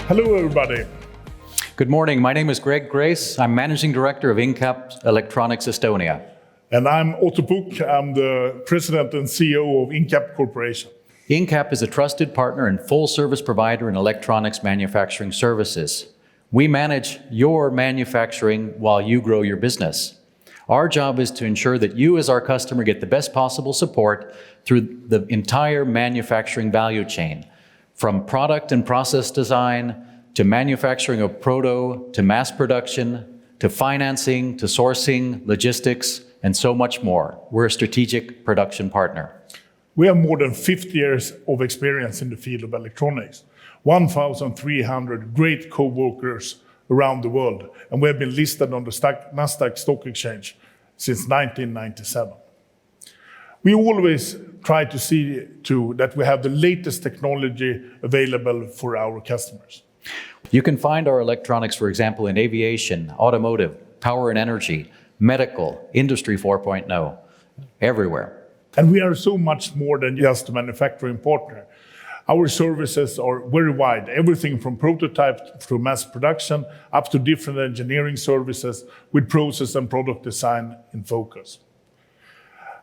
Hello, everybody. Good morning. My name is Crace. I'm Managing Director of Incap Electronics Estonia. And I'm Otoo Pukk. I'm the President and CEO of Incap Corporation. Incap is a trusted partner and full-service provider in electronics manufacturing services. We manage your manufacturing while you grow your business. Our job is to ensure that you as our customer get the best possible support through the entire manufacturing value chain, from product and process design, to manufacturing of proto, to mass production, to financing, to sourcing, logistics, and so much more. We're a strategic production partner. We have more than 50 years of experience in the field of electronics, 1,300 great co-workers around the world, and we have been listed on the Nasdaq Stock Exchange since 1997. We always try to see to that we have the latest technology available for our customers. You can find our electronics, for example, in aviation, automotive, power and energy, medical, Industry 4.0, everywhere. And we are so much more than just a manufacturing partner. Our services are very wide, everything from prototype to mass production, up to different engineering services with process and product design in focus.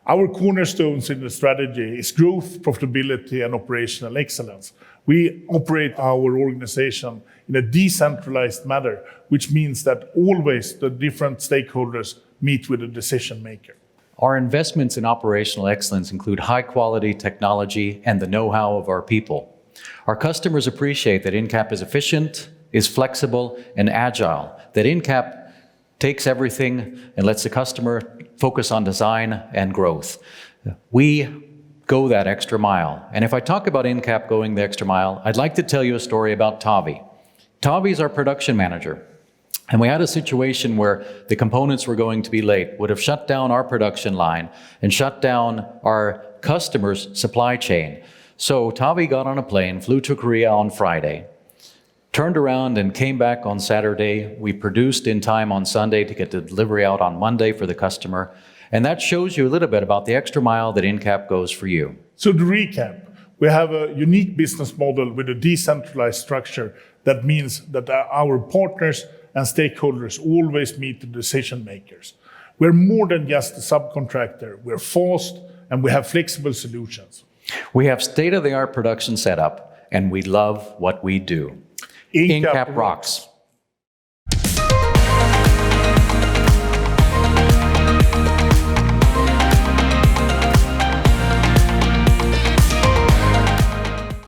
Our cornerstones in the strategy is growth, profitability, and operational excellence. We operate our organization in a decentralized manner, which means that always the different stakeholders meet with the decision maker. Our investments in operational excellence include high-quality technology and the know-how of our people. Our customers appreciate that Incap is efficient, is flexible, and agile, that Incap takes everything and lets the customer focus on design and growth. We go that extra mile. And if I talk about Incap going the extra mile, I'd like to tell you a story about Tavi. Tavi is our production manager. And we had a situation where the components were going to be late, would have shut down our production line and shut down our customers' supply chain. So Tavi got on a plane, flew to Korea on Friday, turned around and came back on Saturday. We produced in time on Sunday to get the delivery out on Monday for the customer. And that shows you a little bit about the extra mile that Incap goes for you. So to recap, we have a unique business model with a decentralized structure. That means that our partners and stakeholders always meet the decision makers. We're more than just a subcontractor. We're fast and we have flexible solutions. We have state-of-the-art production setup and we love what we do. Incap rocks.